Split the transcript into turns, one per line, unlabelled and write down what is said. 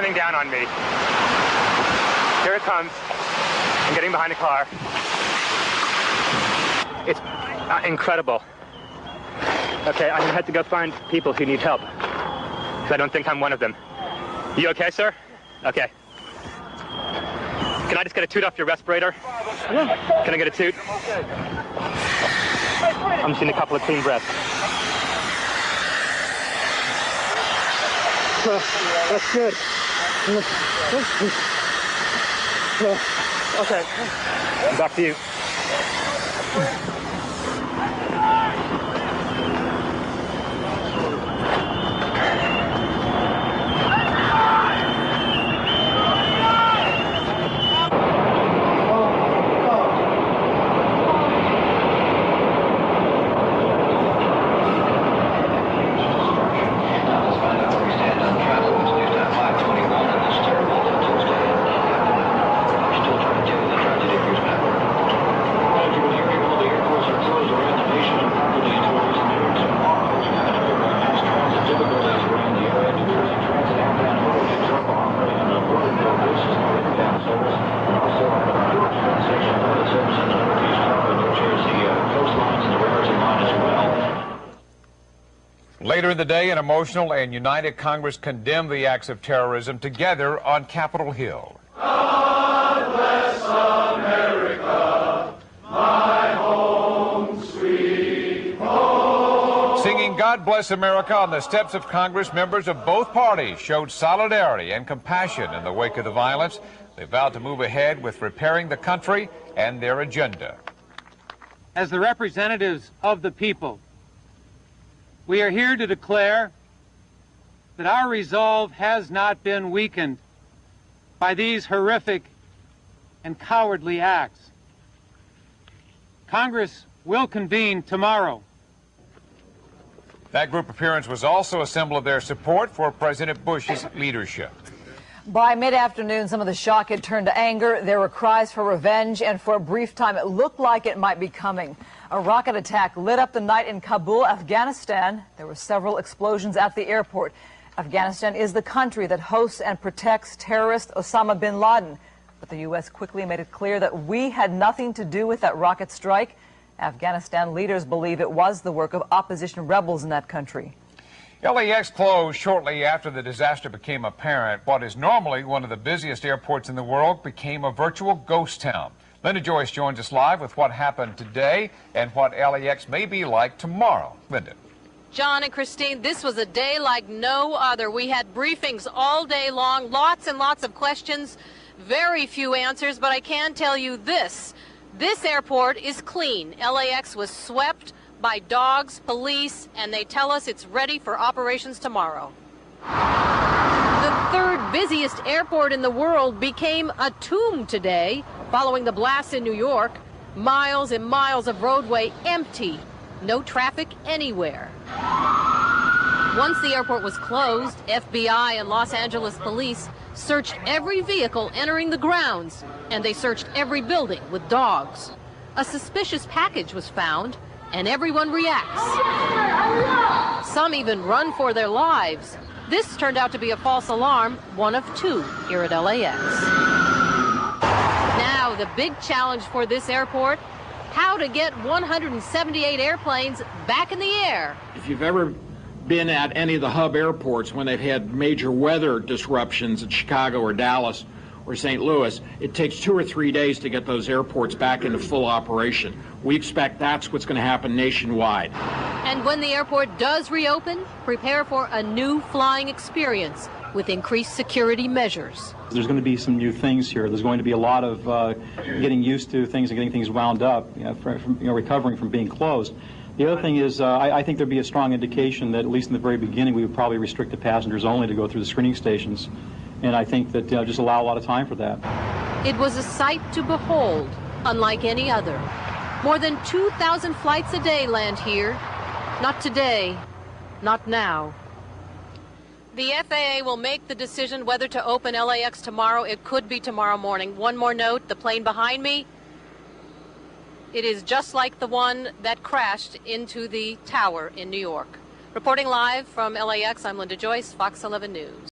coming down on me. Here it comes. I'm getting behind the car. It's incredible. Okay, I'm gonna have to go find people who need help, because I don't think I'm one of them. You okay, sir? Okay. Can I just get a toot off your respirator? Can I get a toot? I'm just getting a couple of clean breaths. That's good. Okay. Back to you.
Later in the day, an emotional and united Congress condemned the acts of terrorism together on Capitol Hill.
God bless America, my home, sweet home.
Singing God Bless America on the steps of Congress, members of both parties showed solidarity and compassion in the wake of the violence. They vowed to move ahead with repairing the country and their agenda.
As the representatives of the people, we are here to declare that our resolve has not been weakened by these horrific and cowardly acts. Congress will convene tomorrow.
That group appearance was also a symbol of their support for President Bush's leadership.
By mid-afternoon, some of the shock had turned to anger. There were cries for revenge, and for a brief time, it looked like it might be coming. A rocket attack lit up the night in Kabul, Afghanistan. There were several explosions at the airport. Afghanistan is the country that hosts and protects terrorist Osama bin Laden. But the U.S. quickly made it clear that we had nothing to do with that rocket strike. Afghanistan leaders believe it was the work of opposition rebels in that country.
LAX closed shortly after the disaster became apparent. What is normally one of the busiest airports in the world became a virtual ghost town. Linda Joyce joins us live with what happened today and what LAX may be like tomorrow. Linda.
John and Christine, this was a day like no other. We had briefings all day long, lots and lots of questions, very few answers, but I can tell you this. This airport is clean. LAX was swept by dogs, police, and they tell us it's ready for operations tomorrow. The third busiest airport in the world became a tomb today following the blast in New York. Miles and miles of roadway empty. No traffic anywhere. Once the airport was closed, FBI and Los Angeles police searched every vehicle entering the grounds, and they searched every building with dogs. A suspicious package was found, and everyone reacts. Some even run for their lives. This turned out to be a false alarm, one of two here at LAX. Now, the big challenge for this airport, how to get 178 airplanes back in the air.
If you've ever been at any of the hub airports when they've had major weather disruptions in Chicago or Dallas or St. Louis, it takes 2 or 3 days to get those airports back into full operation. We expect that's what's going to happen nationwide.
And when the airport does reopen, prepare for a new flying experience with increased security measures.
There's going to be some new things here. There's going to be a lot of getting used to things and getting things wound up, recovering from being closed. The other thing is, I think there'd be a strong indication that, at least in the very beginning, we would probably restrict the passengers only to go through the screening stations. And I think that just allow a lot of time for that.
It was a sight to behold, unlike any other. More than 2,000 flights a day land here. Not today, not now. The FAA will make the decision whether to open LAX tomorrow. It could be tomorrow morning. One more note, the plane behind me, it is just like the one that crashed into the tower in New York. Reporting live from LAX, I'm Linda Joyce, Fox 11 News.